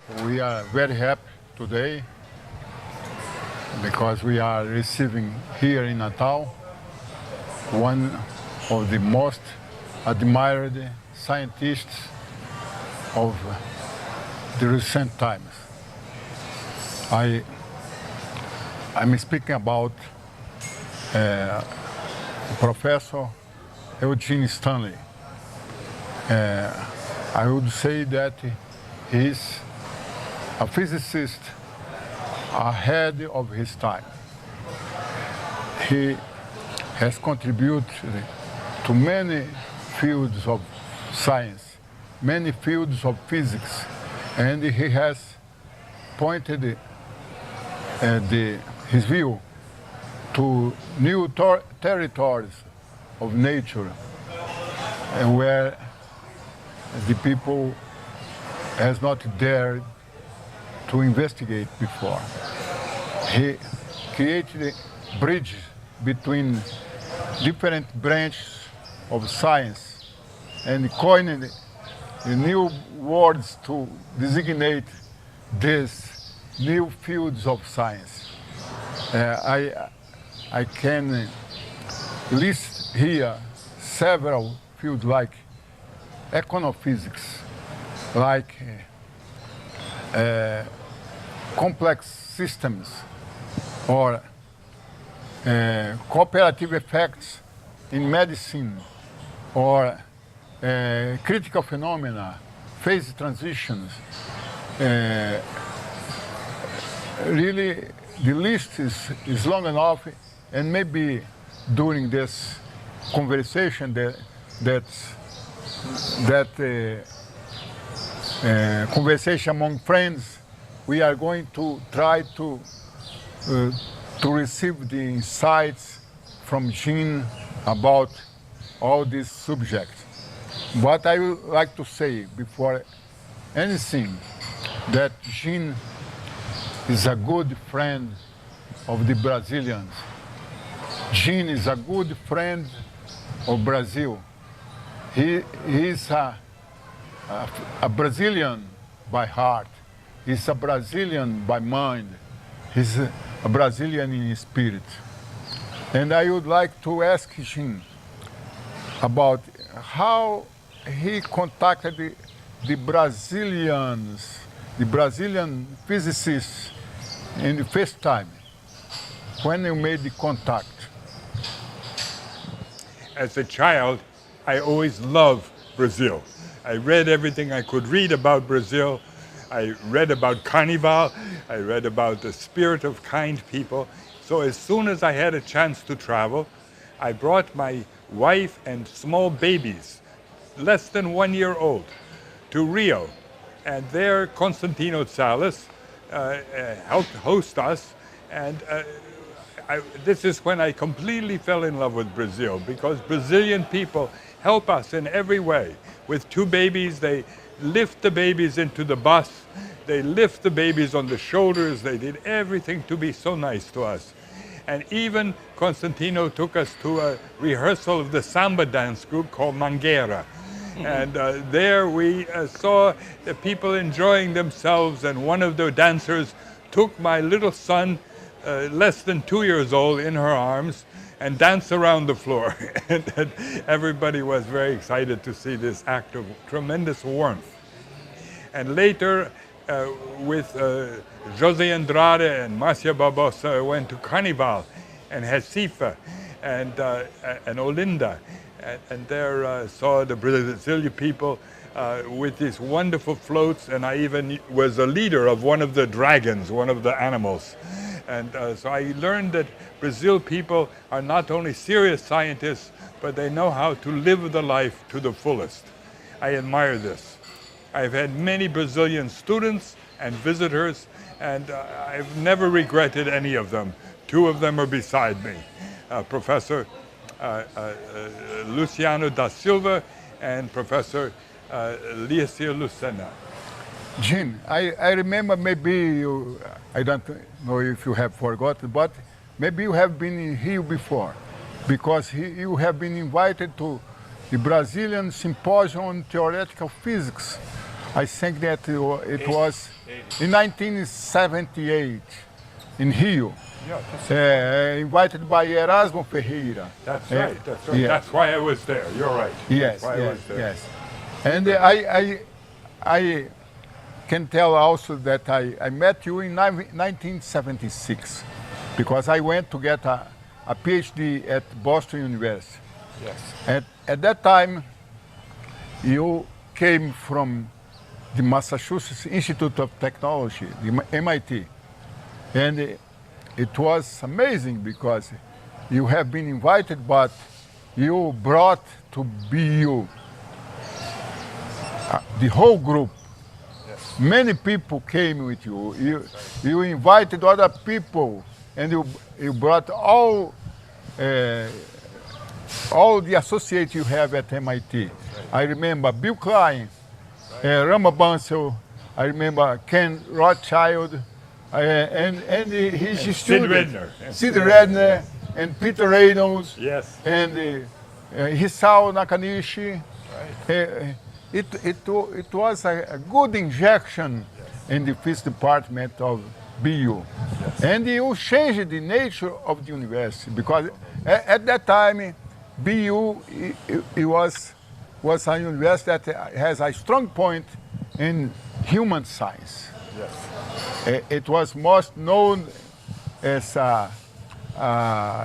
We are very happy today because we are receiving here in Natal one of the most admired scientists of the recent times. I'm speaking about Professor Eugene Stanley. I would say that he's a physicist ahead of his time. He has contributed to many fields of science, many fields of physics, and he has pointed his view to new territories of nature where the people has not dared to investigate before. He created bridges between different branches of science and coined new words to designate these new fields of science. I can list here several fields like econophysics, like complex systems, or cooperative effects in medicine, or critical phenomena, phase transitions. Really, the list is long enough, and maybe during this conversation that conversation among friends, we are going to try to receive the insights from Eugene about all these subjects. But I would like to say before anything that Eugene is a good friend of the Brazilians. Eugene is a good friend of Brazil. He is a Brazilian by heart. He's a Brazilian by mind. He's a Brazilian in spirit. And I would like to ask Eugene about how he contacted the Brazilians, the Brazilian physicists in the first time, when you made the contact. As a child, I always loved Brazil. I read everything I could read about Brazil. I read about Carnival. I read about the spirit of kind people. So as soon as I had a chance to travel, I brought my wife and small babies, less than 1 year old, to Rio. And there, Constantino Salas helped host us. And this is when I completely fell in love with Brazil, because Brazilian people help us in every way. With 2 babies, they lift the babies into the bus. They lift the babies on the shoulders. They did everything to be so nice to us. And even Constantino took us to a rehearsal of the samba dance group called Mangueira. And there we saw the people enjoying themselves, and one of the dancers took my little son, less than 2 years old, in her arms and danced around the floor. And everybody was very excited to see this act of tremendous warmth. And later, with José Andrade and Márcia Barbosa, I went to Carnival and Recife and Olinda. And there saw the Brazilian people with these wonderful floats, and I even was a leader of one of the dragons, one of the animals. And so I learned that Brazil people are not only serious scientists, but they know how to live the life to the fullest. I admire this. I've had many Brazilian students and visitors, and I've never regretted any of them. 2 of them are beside me, Professor Luciano da Silva and Professor Liacir Lucena. Gene, I remember maybe you, I don't know if you have forgotten, but maybe you have been in Rio before, because you have been invited to the Brazilian Symposium on Theoretical Physics I think that it was in 1978 in Rio. Yeah, Invited by Erasmo Ferreira. that's right. That's right. Yeah. That's why I was there. You're right. Yes, That's why I yes, was there. yes. And I can tell also that I met you in 1976 because I went to get a PhD at Boston University. Yes. At that time, you came from the Massachusetts Institute of Technology, the MIT. And it was amazing because you have been invited, but you brought to BU the whole group. Yes. Many people came with you. You invited other people, and you brought all the associates you have at MIT. I remember Bill Klein, Rama Bansal, I remember Ken Rothschild, and his students. Sid Redner, and Peter Reynolds, Yes. and Hisao Nakanishi. Right. It was a good injection in the physics department of BU. Yes. And you changed the nature of the university because at that time, BU it was a university that has a strong point in human science. Yes. It was most known as a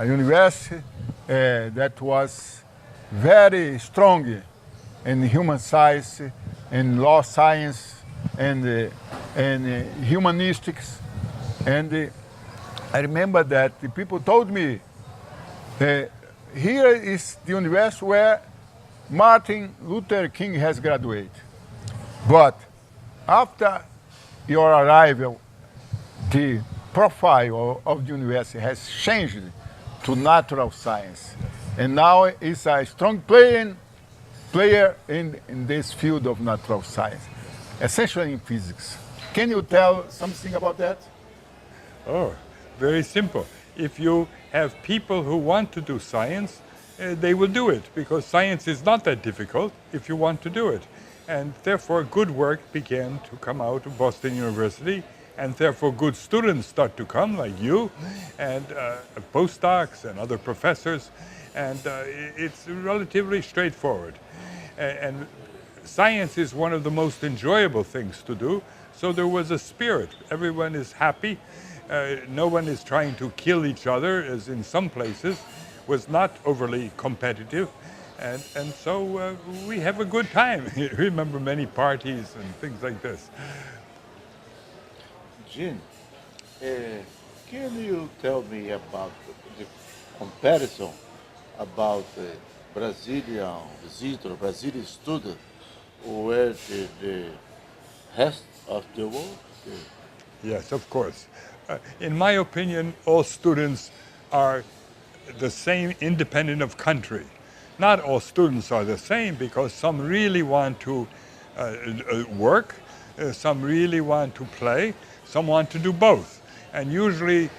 university that was very strong in human science, in law science, and humanistics. And I remember that the people told me, here is the university where Martin Luther King has graduated. But after your arrival, the profile of the university has changed to natural science. And now it's a strong player in this field of natural science, essentially in physics. Can you tell something about that? Oh, very simple. If you have people who want to do science, they will do it because science is not that difficult if you want to do it. And therefore, good work began to come out of Boston University, and therefore good students start to come, like you, and postdocs and other professors, and it's relatively straightforward. And science is one of the most enjoyable things to do, so there was a spirit. Everyone is happy. No one is trying to kill each other, as in some places, was not overly competitive. And so we have a good time. Remember many parties and things like this. Gene, can you tell me about the comparison about Brazilian visitor, Brazilian student, where the rest of the world? Yes, of course. In my opinion, all students are the same independent of country. Not all students are the same because some really want to work, some really want to play, some want to do both. And usually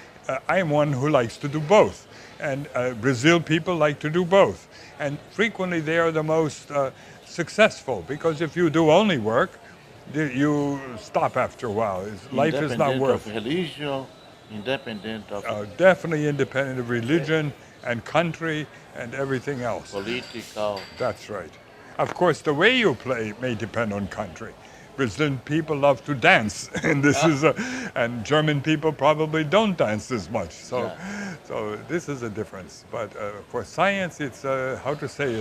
I'm one who likes to do both. And Brazil people like to do both. And frequently they are the most successful because if you do only work, you stop after a while. Life is not worth it. Independent of religion, independent of definitely independent of religion and country and everything else. political. That's right. Of course, the way you play may depend on country. Brazilian people love to dance, and and German people probably don't dance as much. So this is a difference. But for science, it's how to say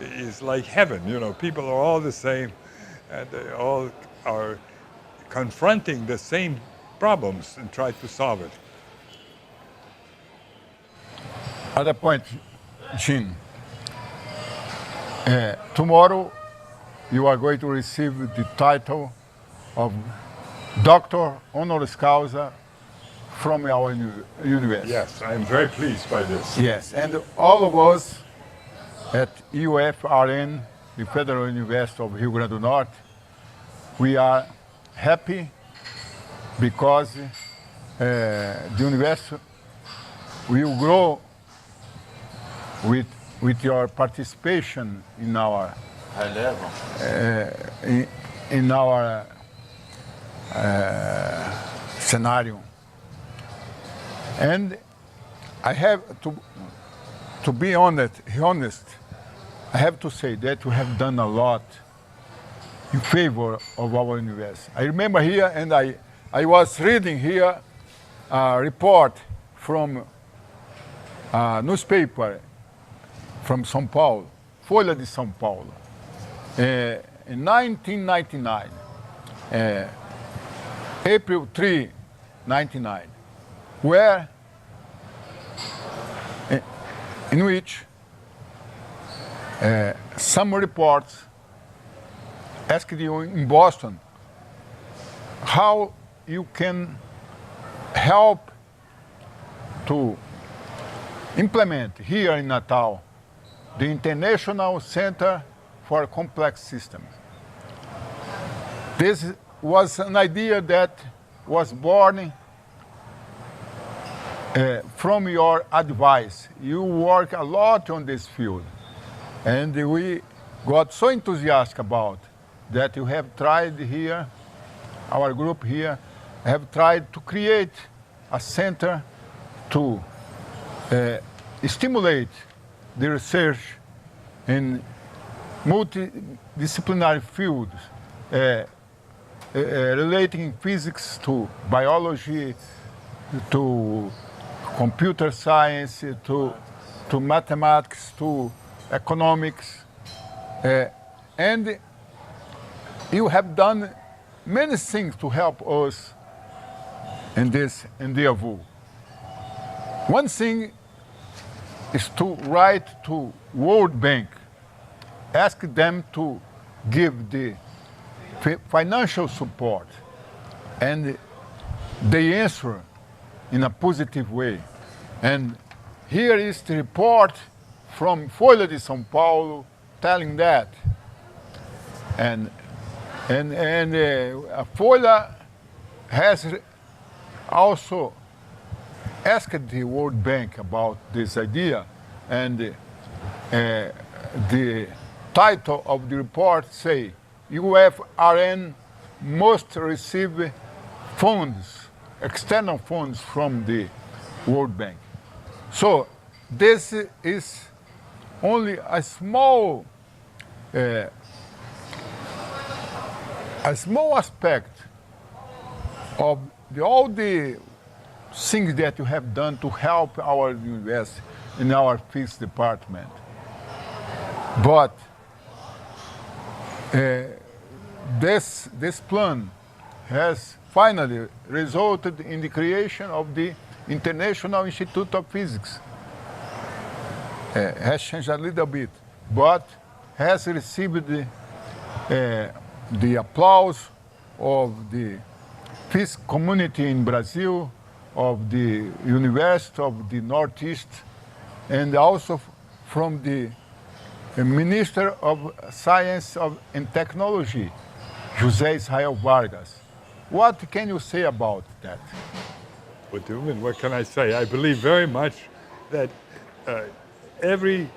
it's like heaven. You know, people are all the same, and they all are confronting the same problems and try to solve it. Other point, Gene. Tomorrow, you are going to receive the title of Doctor Honoris Causa from our university. Yes, I am very pleased by this. Yes, and all of us at UFRN, the Federal University of Rio Grande do Norte, we are happy because the university will grow with your participation in our high level. in our scenario. And I have to be honest, I have to say that we have done a lot in favor of our university. I remember here, and I was reading here a report from a newspaper from São Paulo, Folha de São Paulo, in 1999, April 3, 1999, where, in which some reports asked you in Boston how you can help to implement here in Natal the International Center for Complex Systems. This was an idea that was born from your advice. You work a lot on this field, and we got so enthusiastic about that you have tried here, our group here, have tried to create a center to stimulate the research in multidisciplinary fields relating physics to biology, to computer science, to mathematics, to economics. And you have done many things to help us in this endeavor. One thing is to write to World Bank, ask them to give the financial support, and they answer in a positive way. And here is the report from Folha de São Paulo telling that. And Folha has also asked the World Bank about this idea, and the title of the report say, UFRN must receive funds, external funds from the World Bank. So this is only a small aspect of all the things that you have done to help our university in our physics department. But this plan has finally resulted in the creation of the International Institute of Physics. Has changed a little bit, but has received the applause of the physics community in Brazil, of the University of the Northeast, and also from the Minister of Science and Technology, José Israel Vargas. What can you say about that? What can I say? I believe very much that every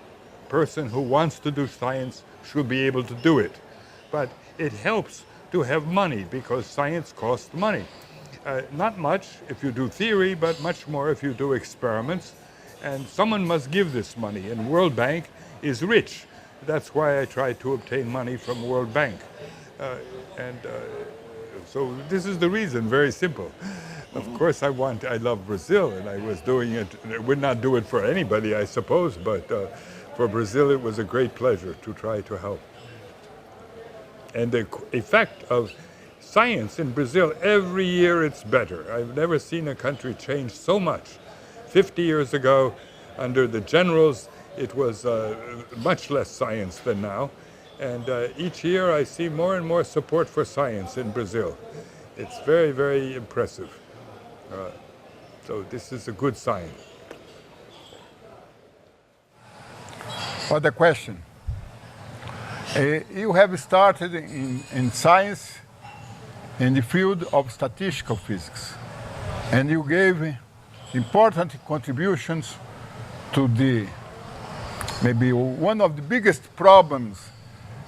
person who wants to do science should be able to do it. But it helps to have money because science costs money. Not much if you do theory, but much more if you do experiments. And someone must give this money, and World Bank is rich. That's why I try to obtain money from World Bank. So this is the reason, very simple. Of course I love Brazil, and I was doing it, I would not do it for anybody, I suppose, but for Brazil it was a great pleasure to try to help. And the effect of science in Brazil, every year it's better. I've never seen a country change so much. 50 years ago, under the generals, it was much less science than now. And each year I see more and more support for science in Brazil. It's very, very impressive. So this is a good sign. Other question. You have started in science in the field of statistical physics, and you gave important contributions to maybe one of the biggest problems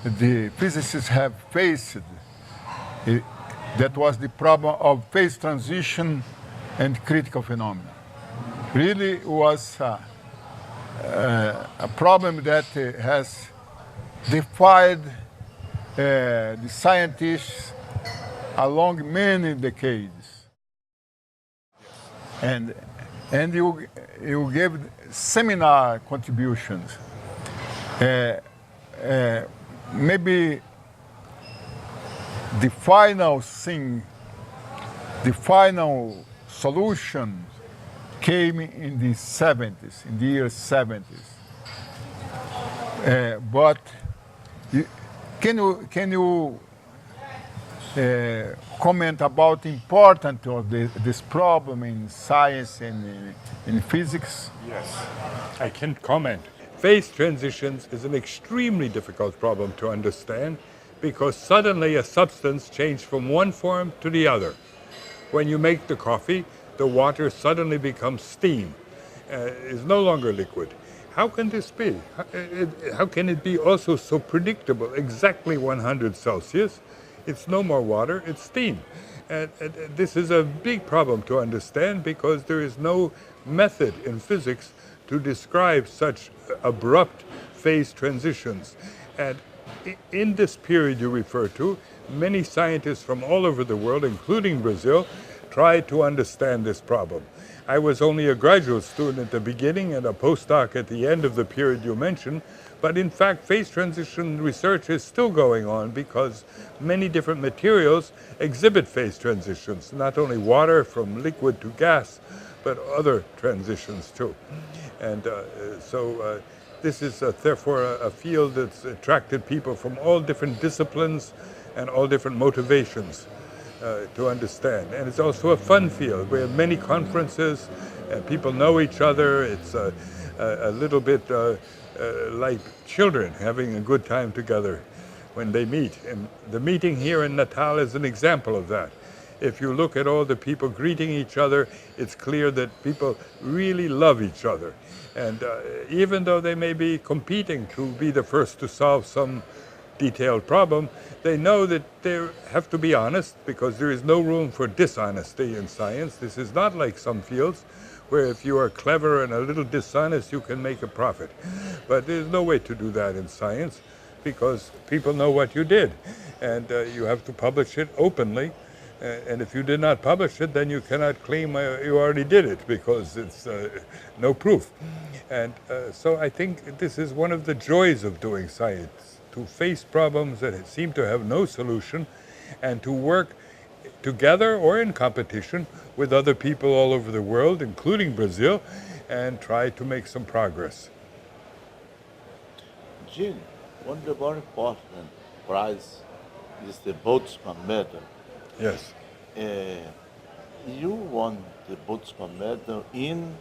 the physicists have faced It- that was the problem of phase transition and critical phenomena. Really was a problem that has defied the scientists along many decades. And you gave seminar contributions. Maybe the final thing, the final solution came in the 70s, in the year 70s. But can you comment about the importance of this problem in science and in physics? Yes, I can comment. Phase transitions is an extremely difficult problem to understand because suddenly a substance changed from one form to the other. When you make the coffee, the water suddenly becomes steam, is no longer liquid. How can this be? How can it be also so predictable? Exactly 100 Celsius, it's no more water, it's steam. And this is a big problem to understand because there is no method in physics to describe such abrupt phase transitions. And in this period you refer to, many scientists from all over the world, including Brazil, tried to understand this problem. I was only a graduate student at the beginning and a postdoc at the end of the period you mentioned, but in fact phase transition research is still going on because many different materials exhibit phase transitions, not only water from liquid to gas, but other transitions too. And so this is therefore a field that's attracted people from all different disciplines and all different motivations to understand. And it's also a fun field. We have many conferences, and people know each other. It's a little bit like children having a good time together when they meet. And the meeting here in Natal is an example of that. If you look at all the people greeting each other, it's clear that people really love each other. And even though they may be competing to be the first to solve some detailed problem, they know that they have to be honest because there is no room for dishonesty in science. This is not like some fields where if you are clever and a little dishonest, you can make a profit. But there's no way to do that in science because people know what you did. And you have to publish it openly. And if you did not publish it, then you cannot claim you already did it because it's no proof. And so I think this is one of the joys of doing science, to face problems that seem to have no solution and to work together or in competition with other people all over the world, including Brazil, and try to make some progress. Gene, one of the more important prize is the Boltzmann medal. Yes. You won the Boltzmann medal in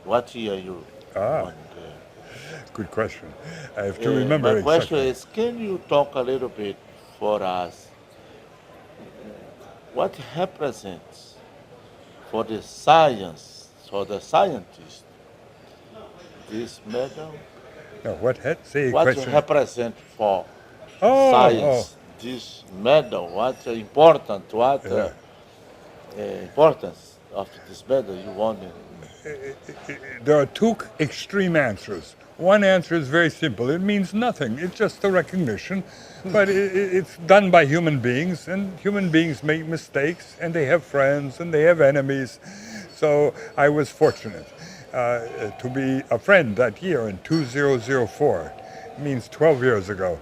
what year you won? Good question. I have to remember. My question is, can you talk a little bit for us what represents for the science, for the scientist, this medal? No, what represent for science? This medal, what important, what importance of this medal you won? There are two extreme answers. One answer is very simple. It means nothing. It's just a recognition, but it's done by human beings, and human beings make mistakes, and they have friends, and they have enemies. So I was fortunate to be a friend that year in 2004. It means 12 years ago.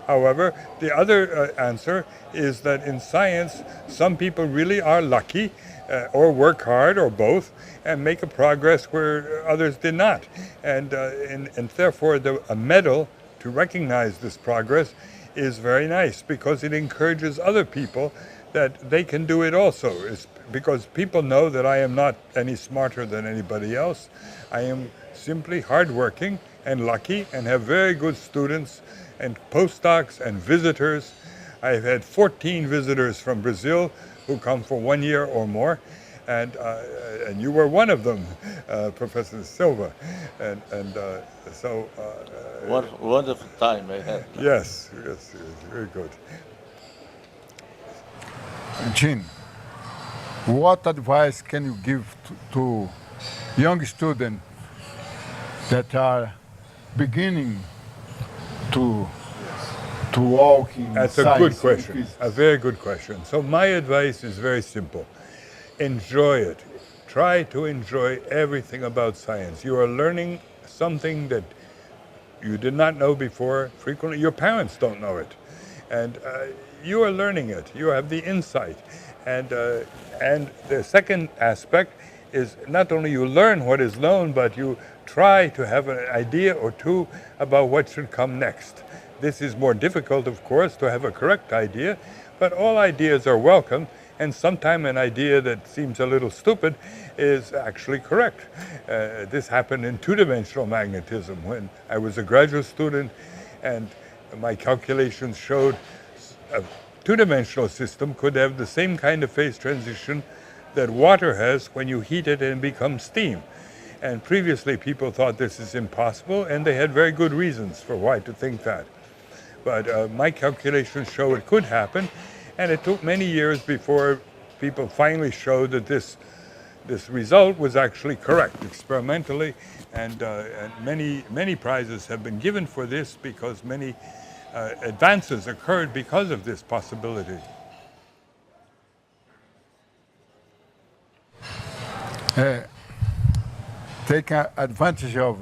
However, the other answer is that in science, some people really are lucky or work hard or both and make a progress where others did not. And therefore, a medal to recognize this progress is very nice because it encourages other people that they can do it also. It's because people know that I am not any smarter than anybody else. I am simply hardworking and lucky and have very good students and postdocs and visitors. I've had 14 visitors from Brazil who come for 1 year or more, and you were one of them, Professor Silva, and what wonderful time I had. Yes, very good. Gene, what advice can you give to young students that are beginning to walk in That's science? a good question, a very good question. So my advice is very simple. Enjoy it. Try to enjoy everything about science. You are learning something that you did not know before. Frequently, your parents don't know it. And you are learning it. You have the insight. And the second aspect is not only you learn what is known, but you try to have an idea or two about what should come next. This is more difficult, of course, to have a correct idea, but all ideas are welcome, and sometimes an idea that seems a little stupid is actually correct. This happened in two-dimensional magnetism when I was a graduate student, and my calculations showed a two-dimensional system could have the same kind of phase transition that water has when you heat it and it becomes steam. And previously people thought this is impossible, and they had very good reasons for why to think that. But my calculations show it could happen, and it took many years before people finally showed that this result was actually correct experimentally, and many prizes have been given for this because many advances occurred because of this possibility. Taking advantage of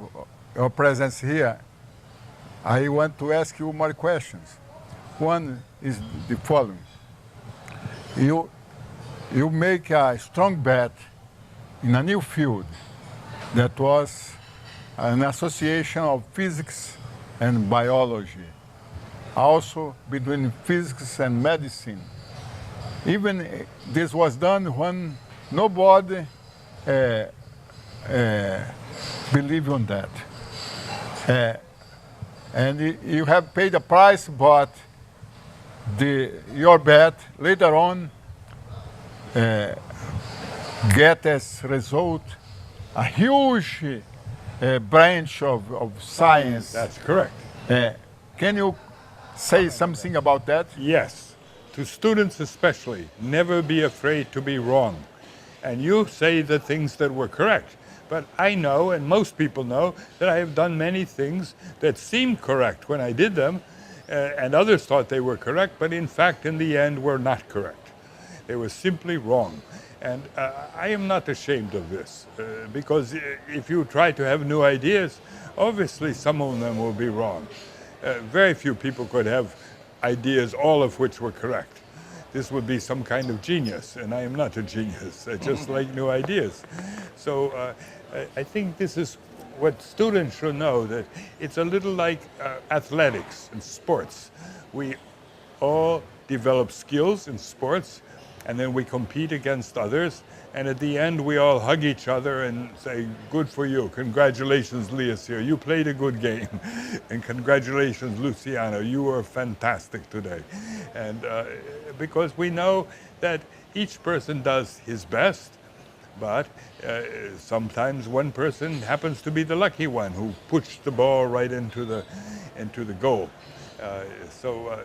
your presence here, I want to ask you more questions. One is the following. You make a strong bet in a new field that was an association of physics and biology, also between physics and medicine. Even this was done when nobody believed on that. And you have paid a price, but your bet later on get as result a huge branch of science. That's correct. Can you say something about that? Yes. To students especially, never be afraid to be wrong. And you say the things that were correct. But I know, and most people know, that I have done many things that seemed correct when I did them, and others thought they were correct, but in fact, in the end, were not correct. They were simply wrong. And I am not ashamed of this, because if you try to have new ideas, obviously some of them will be wrong. Very few people could have ideas, all of which were correct. This would be some kind of genius, and I am not a genius. I just like new ideas. So I think this is what students should know, that it's a little like athletics and sports. We all develop skills in sports, and then we compete against others, and at the end we all hug each other and say, good for you, congratulations Liacir, you played a good game, and congratulations Luciano, you were fantastic today. And because we know that each person does his best, but sometimes one person happens to be the lucky one who pushed the ball right into the goal. So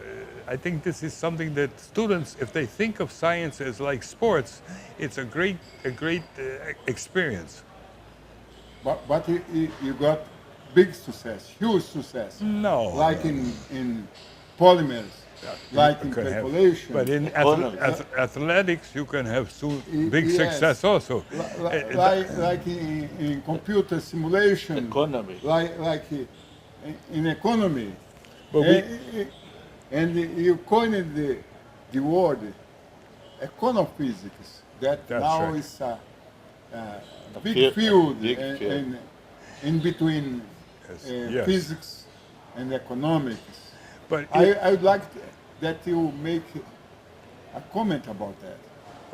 I think this is something that students, if they think of science as like sports, it's a great experience. But you got big success, huge success. No. Like in polymers, like in calculation. But in athletics, you can have big yes. success also. Like in computer simulation. Economy. Like in economy. But and you coined the word econophysics. That's now right. Is a big field, and in between yes. physics and economics. But I would like that you make a comment about that.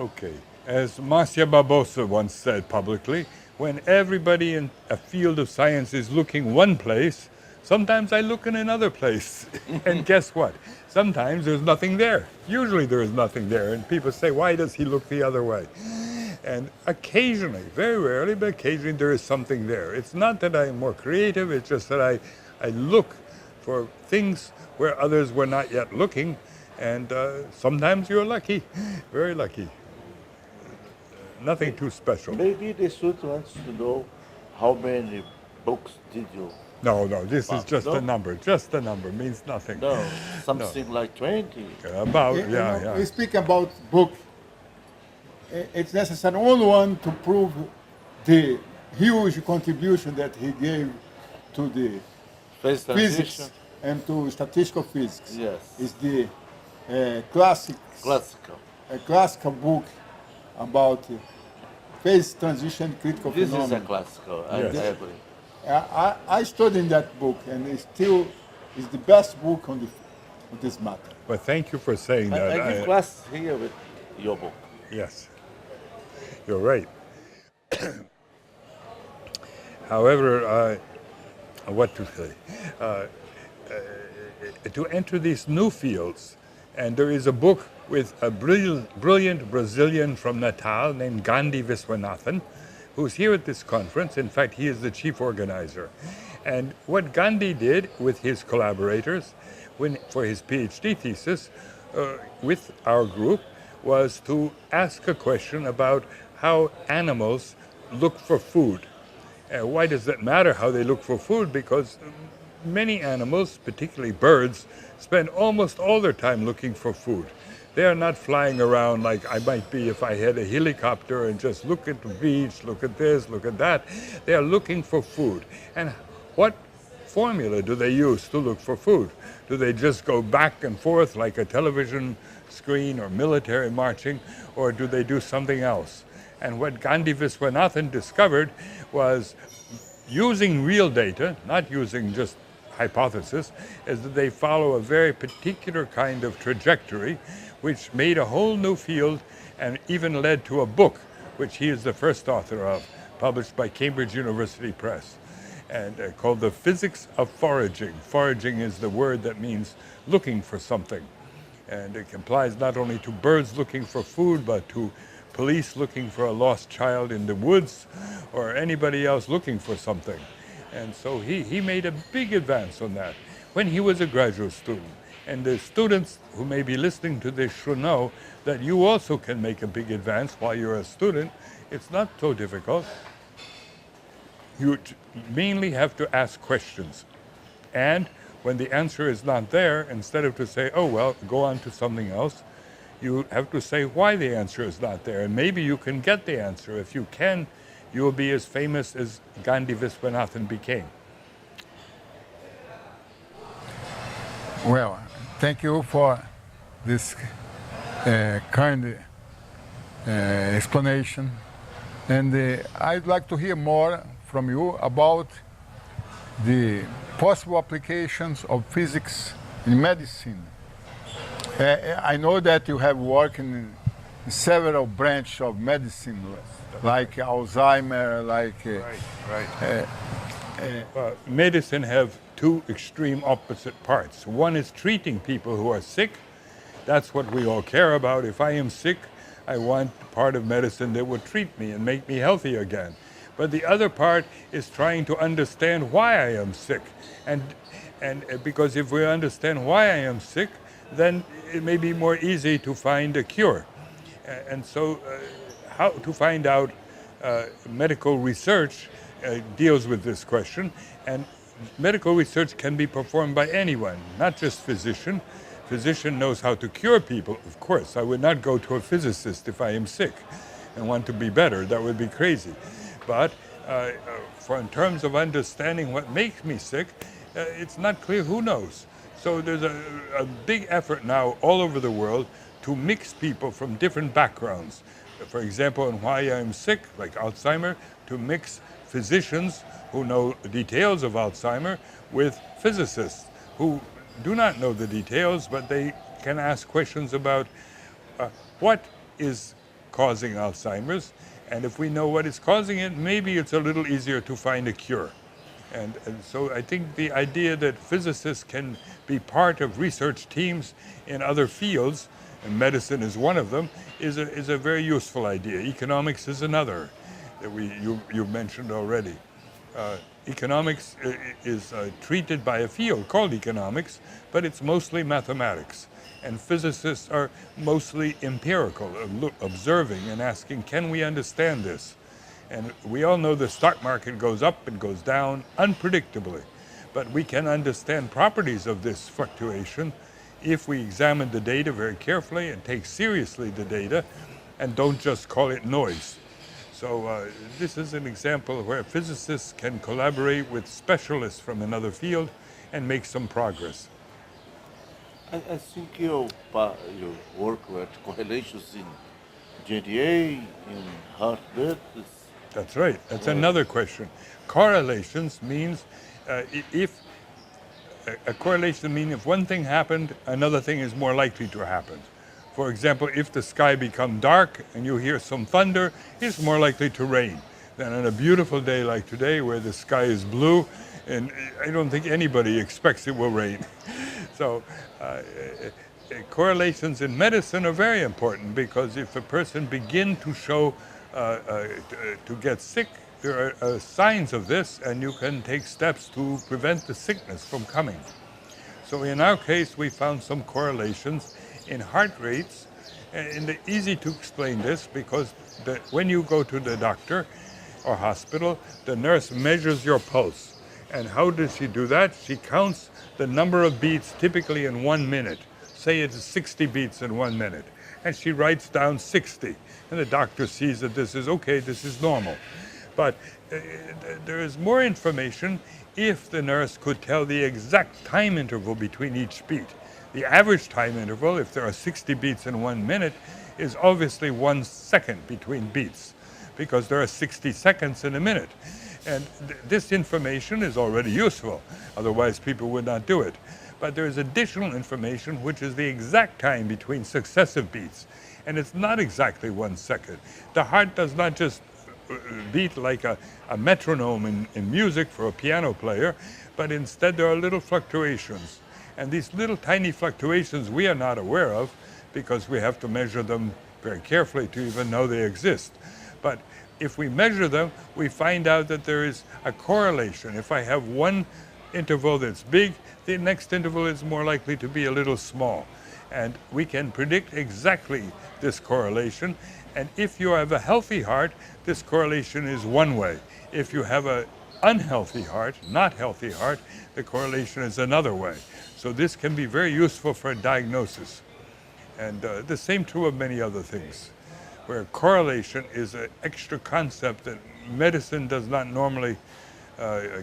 Okay. As Marcia Barbosa once said publicly, when everybody in a field of science is looking one place, sometimes I look in another place. And guess what? Sometimes there's nothing there. Usually there is nothing there. And people say, why does he look the other way? And occasionally, very rarely, but occasionally there is something there. It's not that I'm more creative, it's just that I look for things where others were not yet looking, And sometimes you're lucky, very lucky. Nothing too special. Maybe the student wants to know how many books did you? No, this is just No? a number. Just a number, means nothing. No, something like 20. About, You know, yeah. We speak about book. It's necessary only one to prove the huge contribution that he gave to the Phase transition. physics and to statistical physics. Yes. It's the classical book about phase transition critical This phenomena. is a classical, I Yes. agree. I studied that book, and it still is the best book on this matter. But thank you for saying that. I give class here with your book. Yes, you're right. However, what to say? To enter these new fields, and there is a book with a brilliant Brazilian from Natal named Grande Viswanathan, who's here at this conference. In fact, he is the chief organizer. And what Gandhi did with his collaborators for his PhD thesis with our group was to ask a question about how animals look for food. Why does that matter how they look for food? Because many animals, particularly birds, spend almost all their time looking for food. They are not flying around like I might be if I had a helicopter and just look at the beach, look at this, look at that. They are looking for food. And what formula do they use to look for food? Do they just go back and forth like a television screen or military marching, or do they do something else? And what Gandhi Viswanathan discovered was using real data, not using just hypothesis, is that they follow a very particular kind of trajectory, which made a whole new field and even led to a book, which he is the first author of, published by Cambridge University Press, and called The Physics of Foraging. Foraging is the word that means looking for something. And it applies not only to birds looking for food, but to police looking for a lost child in the woods, or anybody else looking for something. And so he made a big advance on that when he was a graduate student. And the students who may be listening to this should know that you also can make a big advance while you're a student. It's not so difficult. You mainly have to ask questions. And when the answer is not there, instead of to say, oh, well, go on to something else, you have to say why the answer is not there. And maybe you can get the answer. If you can, you will be as famous as Gandhi Viswanathan became. Well, thank you for this kind explanation. And I'd like to hear more from you about the possible applications of physics in medicine. I know that you have worked in several branches of medicine, like Alzheimer, like... Medicine have two extreme opposite parts. One is treating people who are sick. That's what we all care about. If I am sick, I want part of medicine that will treat me and make me healthy again. But the other part is trying to understand why I am sick. And because if we understand why I am sick, then it may be more easy to find a cure. And so how to find out medical research deals with this question. And medical research can be performed by anyone, not just physician. Physician knows how to cure people, of course. I would not go to a physicist if I am sick and want to be better. That would be crazy. But in terms of understanding what makes me sick, it's not clear who knows. So there's a big effort now all over the world to mix people from different backgrounds. For example, in why I'm sick, like Alzheimer, to mix physicians who know the details of Alzheimer with physicists who do not know the details, but they can ask questions about what is causing Alzheimer's. And if we know what is causing it, maybe it's a little easier to find a cure. And so I think the idea that physicists can be part of research teams in other fields, and medicine is one of them, is a very useful idea. Economics is another that you mentioned already. Economics is treated by a field called economics, but it's mostly mathematics. And physicists are mostly empirical, observing and asking, can we understand this? And we all know the stock market goes up and goes down unpredictably, but we can understand properties of this fluctuation if we examine the data very carefully and take seriously the data and don't just call it noise. So this is an example where physicists can collaborate with specialists from another field and make some progress. I think you work with correlations in JDA, in heartbeat. That's right. That's another question. Correlations means if a correlation means if one thing happened, another thing is more likely to happen. For example, if the sky becomes dark and you hear some thunder, it's more likely to rain than on a beautiful day like today where the sky is blue and I don't think anybody expects it will rain. So correlations in medicine are very important because if a person begins to show to get sick, there are signs of this and you can take steps to prevent the sickness from coming. So in our case, we found some correlations in heart rates, and it's easy to explain this because when you go to the doctor or hospital, the nurse measures your pulse. And how does she do that? She counts the number of beats typically in 1 minute. Say it's 60 beats in 1 minute. And she writes down 60. And the doctor sees that this is okay, this is normal. But there is more information if the nurse could tell the exact time interval between each beat. The average time interval, if there are 60 beats in 1 minute, is obviously 1 second between beats because there are 60 seconds in a minute. And this information is already useful, otherwise people would not do it. But there is additional information which is the exact time between successive beats. And it's not exactly 1 second. The heart does not just beat like a metronome in music for a piano player, but instead there are little fluctuations. And these little tiny fluctuations we are not aware of because we have to measure them very carefully to even know they exist. But if we measure them, we find out that there is a correlation. If I have one interval that's big, the next interval is more likely to be a little small. And we can predict exactly this correlation. And if you have a healthy heart, this correlation is one way. If you have an unhealthy heart, not healthy heart, the correlation is another way. So this can be very useful for diagnosis. And the same true of many other things, where correlation is an extra concept that medicine does not normally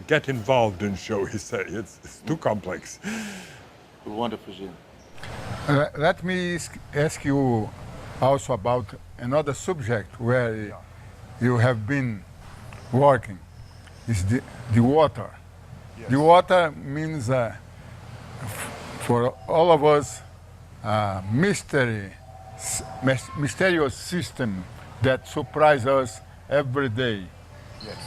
get involved in, shall we say. It's too complex. Wonderful, Gene. Let me ask you also about another subject where you have been working, is the water. Yes. The water means, for all of us, mysterious system that surprises us every day. Yes.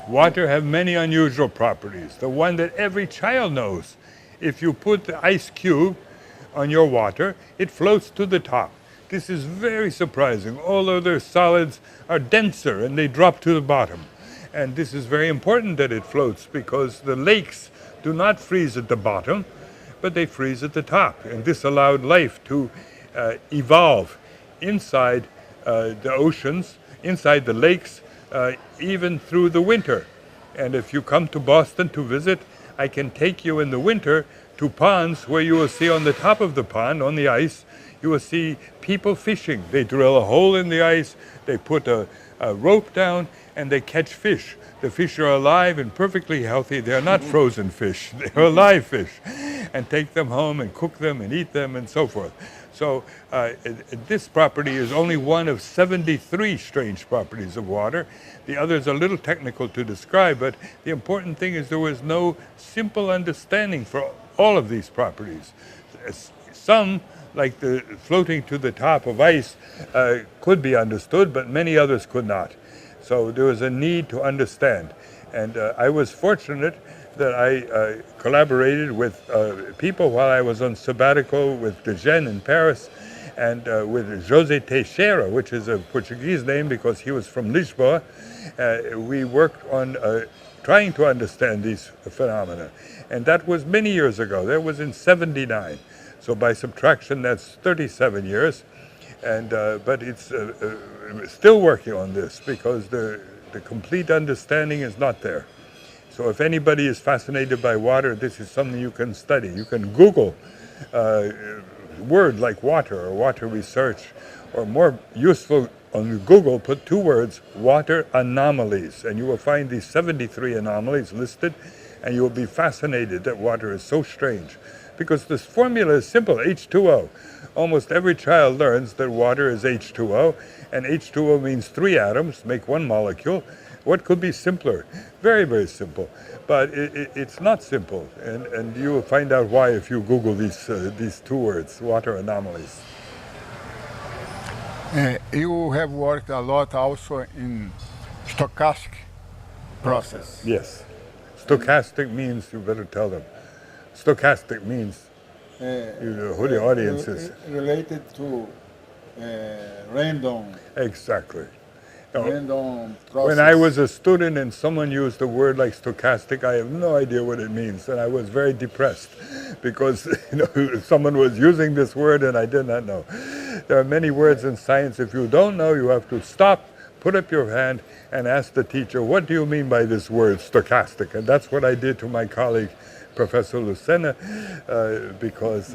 Water have many unusual properties. The one that every child knows. If you put the ice cube on your water, it floats to the top. This is very surprising. All other solids are denser and they drop to the bottom. And this is very important that it floats because the lakes do not freeze at the bottom, but they freeze at the top. And this allowed life to evolve inside the oceans, inside the lakes, even through the winter. And if you come to Boston to visit, I can take you in the winter to ponds where you will see on the top of the pond, on the ice, you will see people fishing. They drill a hole in the ice, they put a rope down, and they catch fish. The fish are alive and perfectly healthy. They're not frozen fish, they're alive fish. And take them home and cook them and eat them and so forth. So this property is only one of 73 strange properties of water. The others are a little technical to describe, but the important thing is there was no simple understanding for all of these properties. Some, like the floating to the top of ice, could be understood, but many others could not. So there was a need to understand. And I was fortunate that I collaborated with people while I was on sabbatical with Eugene in Paris and with José Teixeira, which is a Portuguese name because he was from Lisboa. We worked on trying to understand these phenomena. And that was many years ago. That was in 79. So by subtraction, that's 37 years. And but it's still working on this because the complete understanding is not there. So if anybody is fascinated by water, this is something you can study. You can Google a word like water or water research, or more useful on Google, put two words, water anomalies, and you will find these 73 anomalies listed, and you will be fascinated that water is so strange. Because this formula is simple, H2O. Almost every child learns that water is H2O, and H2O means 3 atoms, make 1 molecule. What could be simpler? Very, very simple. But it's not simple, and you will find out why if you Google these two words, water anomalies. You have worked a lot also in stochastic process. Yes. Stochastic means, you better tell them. Stochastic means, who the audience is. Related to random. Exactly. Random process. When I was a student and someone used a word like stochastic, I have no idea what it means, and I was very depressed because someone was using this word and I did not know. There are many words in science. If you don't know, you have to stop, put up your hand, and ask the teacher, what do you mean by this word, stochastic? And that's what I did to my colleague, Professor Lucena, because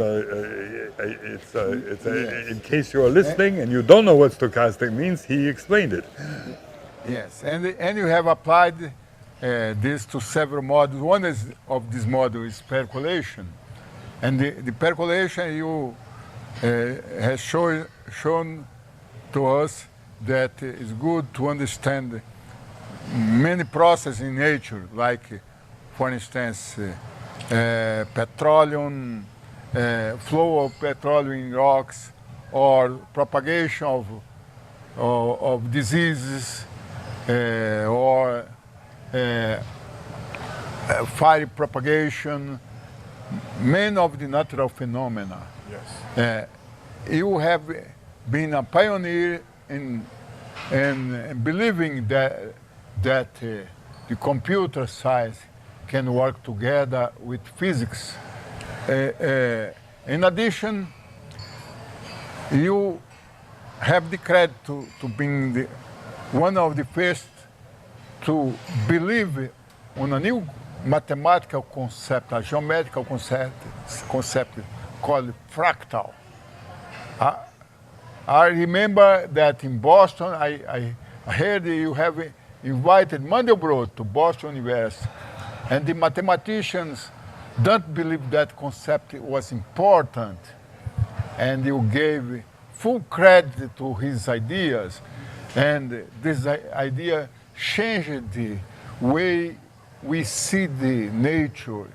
in case you're listening and you don't know what stochastic means, he explained it. Yes, and you have applied this to several models. One of these models is percolation, and the percolation you has shown to us that it's good to understand many processes in nature, like, for instance, petroleum, flow of petroleum in rocks, or propagation of diseases, or fire propagation, many of the natural phenomena. Yes. You have been a pioneer in believing that the computer science can work together with physics. In addition, you have the credit to being one of the first to believe on a new mathematical concept, a geometrical concept called fractal. I remember that in Boston, I heard you have invited Mandelbrot to Boston University, and the mathematicians don't believe that concept was important, and you gave full credit to his ideas, and this idea changed the way we see the nature,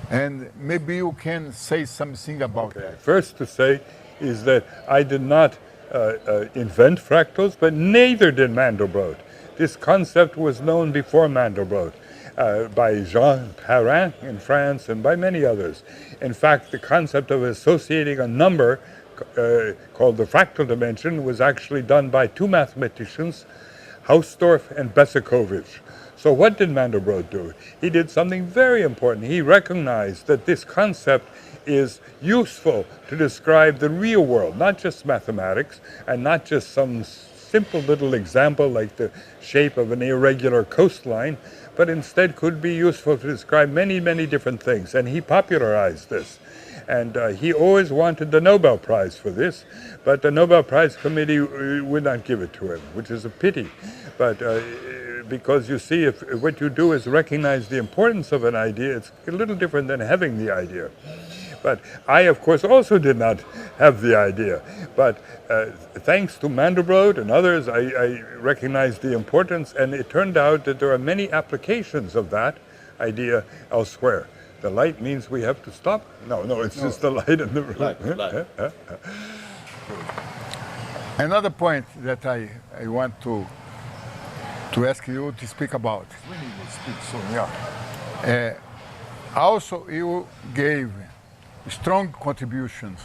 and maybe you can say something about that. First to say is that I did not invent fractals, but neither did Mandelbrot. This concept was known before Mandelbrot by Jean Perrin in France and by many others. In fact, the concept of associating a number called the fractal dimension was actually done by two mathematicians, Hausdorff and Besekovich. So what did Mandelbrot do? He did something very important. He recognized that this concept is useful to describe the real world, not just mathematics, and not just some simple little example like the shape of an irregular coastline, but instead could be useful to describe many, many different things. And he popularized this. And he always wanted the Nobel Prize for this, but the Nobel Prize Committee would not give it to him, which is a pity. But because you see, if what you do is recognize the importance of an idea, it's a little different than having the idea. But I, of course, also did not have the idea. But thanks to Mandelbrot and others, I recognized the importance, and it turned out that there are many applications of that idea elsewhere. The light means we have to stop? No, it's just the light in the room. Light. Another point that I want to ask you to speak about. We need to speak soon, yeah. Also, you gave strong contributions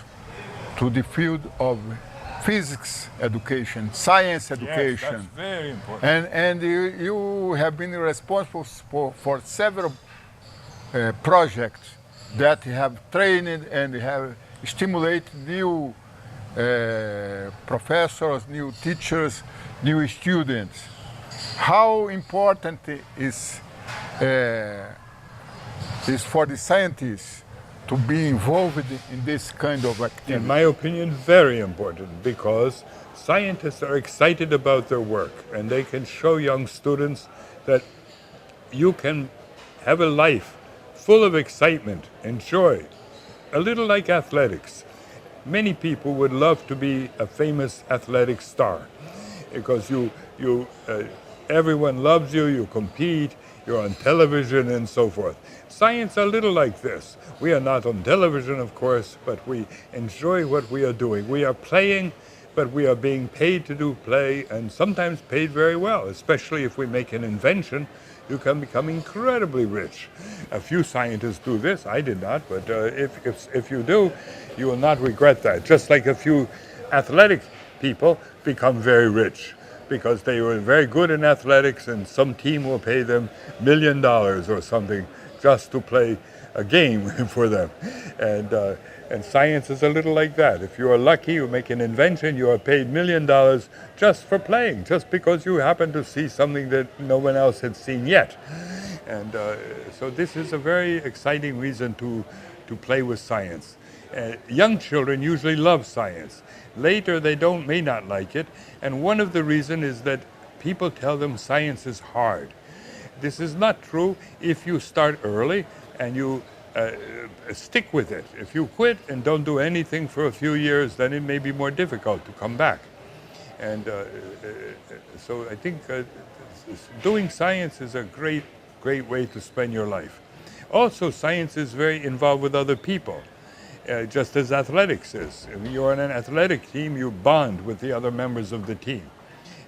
to the field of physics education, science education. Yes, that's very important. And you have been responsible for several projects that have trained and have stimulated new professors, new teachers, new students. How important is for the scientists to be involved in this kind of activity? In my opinion, very important, because scientists are excited about their work and they can show young students that you can have a life full of excitement and joy, a little like athletics. Many people would love to be a famous athletic star because everyone loves you, you compete, you're on television and so forth. Science a little like this. We are not on television, of course, but we enjoy what we are doing. We are playing, but we are being paid to do play, and sometimes paid very well, especially if we make an invention. You can become incredibly rich. A few scientists do this. I did not, but if you do, you will not regret that. Just like a few athletic people become very rich because they were very good in athletics and some team will pay them $1 million or something just to play a game for them. And science is a little like that. If you are lucky, you make an invention, you are paid $1 million just for playing, just because you happen to see something that no one else had seen yet. And so this is a very exciting reason to play with science. Young children usually love science. Later, they may not like it. And one of the reasons is that people tell them science is hard. This is not true if you start early and you stick with it. If you quit and don't do anything for a few years, then it may be more difficult to come back. And so I think doing science is a great way to spend your life. Also, science is very involved with other people, just as athletics is. If you're on an athletic team, you bond with the other members of the team.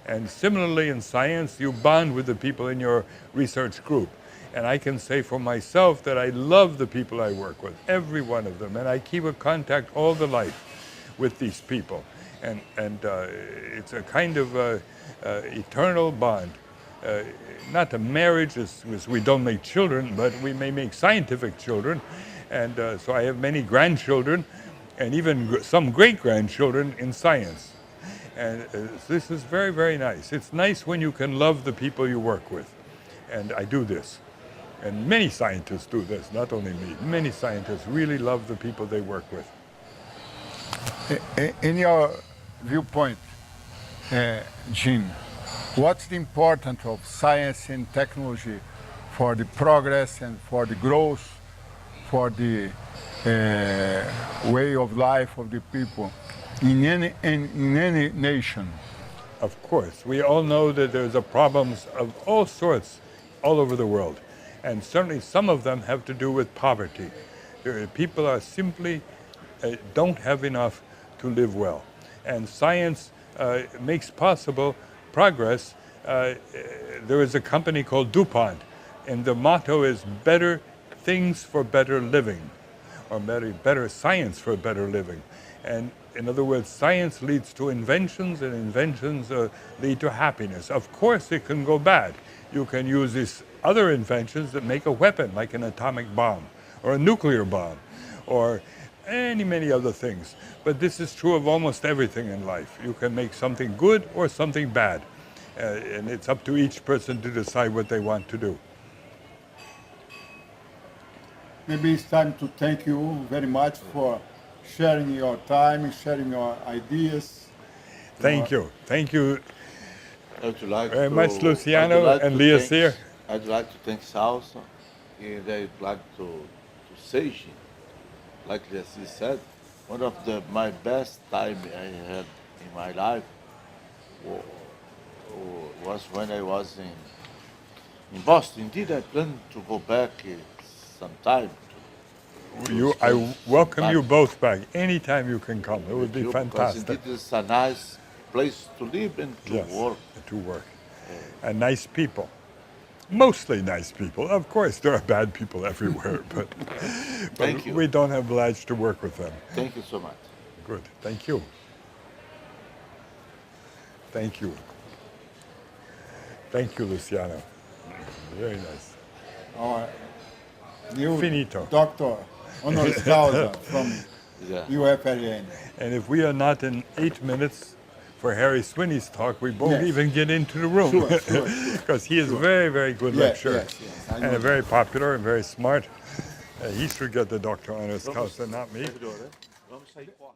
And similarly in science, you bond with the people in your research group. And I can say for myself that I love the people I work with, every one of them, and I keep a contact all the life with these people. And it's a kind of eternal bond. Not a marriage, as we don't make children, but we may make scientific children. And so I have many grandchildren and even some great-grandchildren in science. And this is very, very nice. It's nice when you can love the people you work with. And I do this. And many scientists do this, not only me. Many scientists really love the people they work with. In your viewpoint, Gene, what's the importance of science and technology for the progress and for the growth, for the way of life of the people in any nation? Of course, we all know that there's problems of all sorts all over the world. And certainly some of them have to do with poverty. People are simply don't have enough to live well. And science makes possible progress. There is a company called DuPont, and the motto is better things for better living, or better science for better living. And in other words, science leads to inventions, and inventions lead to happiness. Of course, it can go bad. You can use these other inventions that make a weapon, like an atomic bomb, or a nuclear bomb, or many other things. But this is true of almost everything in life. You can make something good or something bad. And it's up to each person to decide what they want to do. Maybe it's time to thank you very much for sharing your time, sharing your ideas. Thank you. Thank you Very much, Luciano and Liacir. I'd like to thank Salsa, and I'd like to say, like Liacir said, one of my best time I had in my life was when I was in Boston. Indeed, I plan to go back sometime. I welcome you both back. Anytime you can come. It would be fantastic. Because indeed it's a nice place to live and to work. To work. And nice people. Mostly nice people. Of course, there are bad people everywhere, but we don't have obliged to work with them. Thank you so much. Good. Thank you. Thank you. Thank you, Luciano. Very nice. Our new Finito. doctor, Honoris Causa from Yeah. UFRN. And if we are not in 8 minutes for Harry Swinney's talk, we won't Yes. even get into the room. Sure. Because he is a very, very good Yes, lecturer. yes, I And know a very popular and very smart. He should get the Dr. Honoris Causa, not me. Vamos sair correndo.